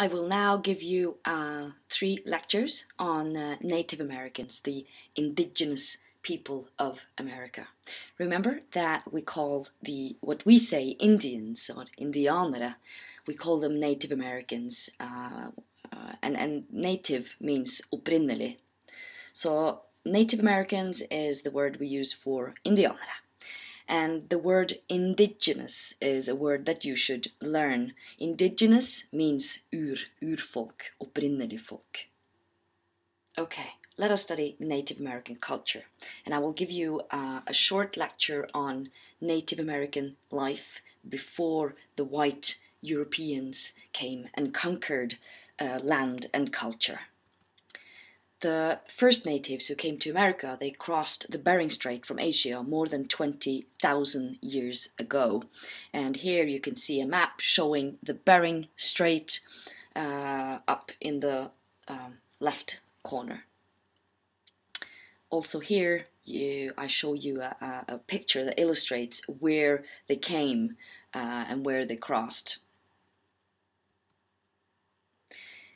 I will now give you 3 lectures on Native Americans, the indigenous people of America. Remember that we call what we say Indians or Indianere, we call them Native Americans, and native means opprinnelig. So Native Americans is the word we use for Indianere. And the word indigenous is a word that you should learn. Indigenous means urfolk, opprinnelig folk. Okay, let us study Native American culture. And I will give you a short lecture on Native American life before the white Europeans came and conquered land and culture. The first natives who came to America, they crossed the Bering Strait from Asia more than 20,000 years ago. And here you can see a map showing the Bering Strait up in the left corner. Also here I show you a picture that illustrates where they came and where they crossed.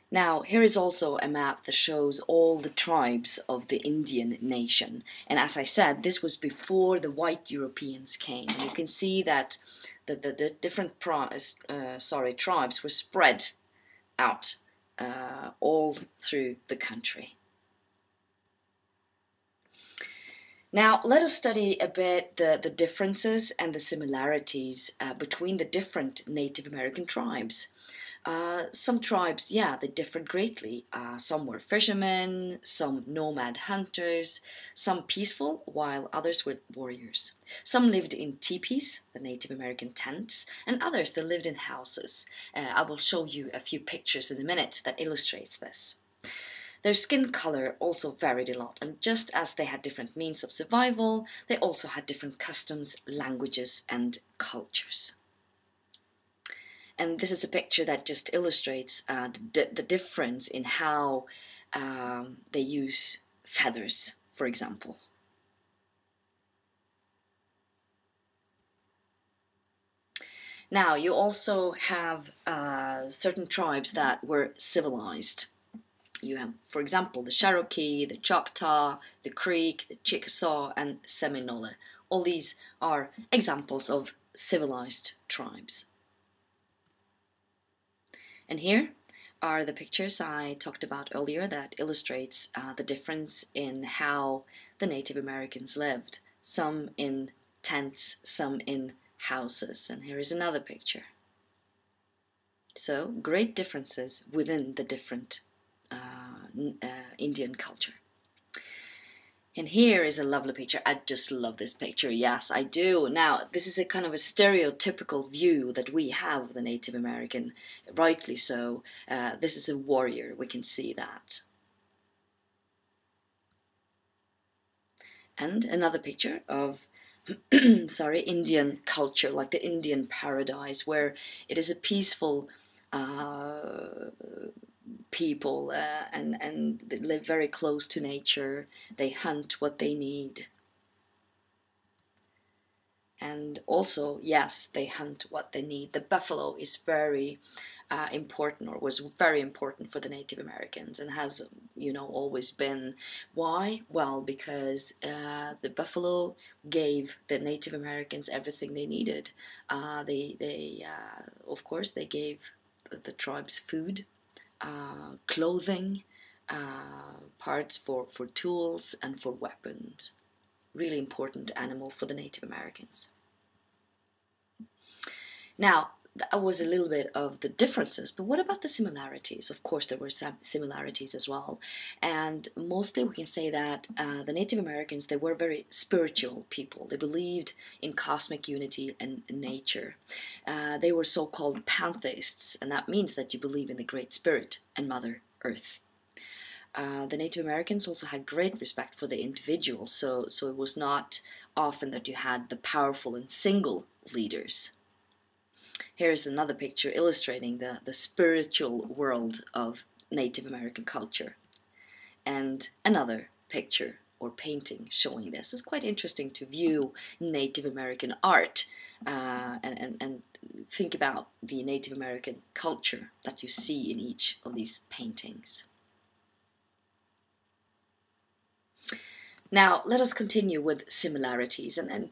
Now, here is also a map that shows all the tribes of the Indian nation. And as I said, this was before the white Europeans came. And you can see that the different tribes were spread out all through the country. Now, let us study a bit the differences and the similarities between the different Native American tribes. Some tribes, they differed greatly. Some were fishermen, some nomad hunters, some peaceful, while others were warriors. Some lived in teepees, the Native American tents, and others that lived in houses. I will show you a few pictures in a minute that illustrates this. Their skin color also varied a lot, and just as they had different means of survival, they also had different customs, languages, and cultures. And this is a picture that just illustrates the difference in how they use feathers, for example. Now, you also have certain tribes that were civilized. You have, for example, the Cherokee, the Choctaw, the Creek, the Chickasaw, and Seminole. All these are examples of civilized tribes. And here are the pictures I talked about earlier that illustrates the difference in how the Native Americans lived. Some in tents, some in houses. And here is another picture. So, great differences within the different Indian culture. And here is a lovely picture. I just love this picture. Yes, I do. Now, this is a kind of a stereotypical view that we have of the Native American, rightly so. This is a warrior, we can see that. And another picture of Indian culture, like the Indian paradise, where it is a peaceful people and they live very close to nature. They hunt what they need. And also, yes, they hunt what they need. The buffalo is very important, or was very important for the Native Americans, and has, always been. Why? Well, because the buffalo gave the Native Americans everything they needed. Of course, they gave the tribes food, clothing, parts for tools and for weapons. Really important animal for the Native Americans. Now, that was a little bit of the differences, but what about the similarities? Of course, there were some similarities as well, and mostly we can say that the Native Americans, they were very spiritual people. They believed in cosmic unity and nature. They were so-called pantheists, and that means that you believe in the Great Spirit and Mother Earth. The Native Americans also had great respect for the individual, so it was not often that you had the powerful and single leaders. Here is another picture illustrating the spiritual world of Native American culture. And another picture or painting showing this. It's quite interesting to view Native American art and think about the Native American culture that you see in each of these paintings. Now, let us continue with similarities, and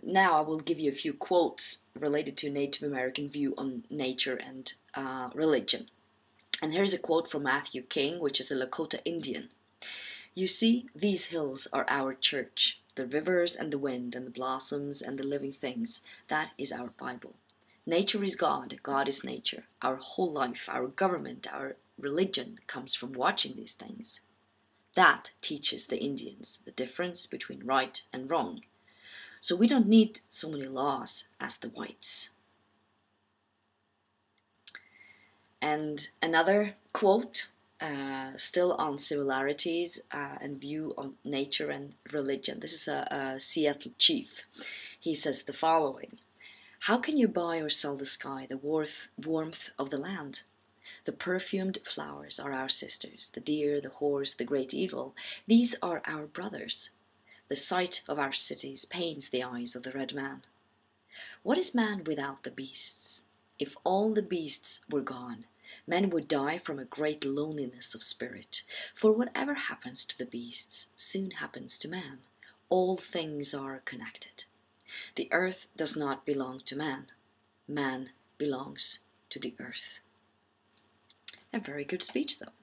now I will give you a few quotes related to Native American view on nature and religion. And here's a quote from Matthew King, which is a Lakota Indian. "You see, these hills are our church. The rivers and the wind and the blossoms and the living things, that is our Bible. Nature is God, God is nature. Our whole life, our government, our religion comes from watching these things. That teaches the Indians the difference between right and wrong. So we don't need so many laws as the whites." And another quote, still on similarities and view on nature and religion. This is a Seattle chief. He says the following: "How can you buy or sell the sky, the warmth of the land? The perfumed flowers are our sisters, the deer, the horse, the great eagle, these are our brothers. The sight of our cities pains the eyes of the red man. What is man without the beasts? If all the beasts were gone, men would die from a great loneliness of spirit. For whatever happens to the beasts soon happens to man. All things are connected. The earth does not belong to man. Man belongs to the earth." A very good speech, though.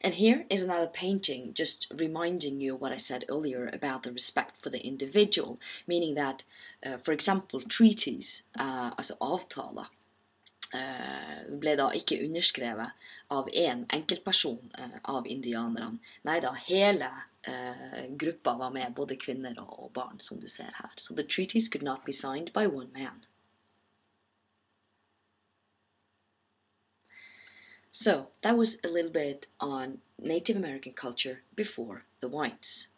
And here is another painting, just reminding you what I said earlier about the respect for the individual, meaning that, for example, treaties, altså avtaler, ble da ikke underskrevet av en enkeltperson av indianerne. Nei da, hele gruppa var med, både kvinner og barn, som du ser her. So the treaties could not be signed by one man. So that was a little bit on Native American culture before the whites.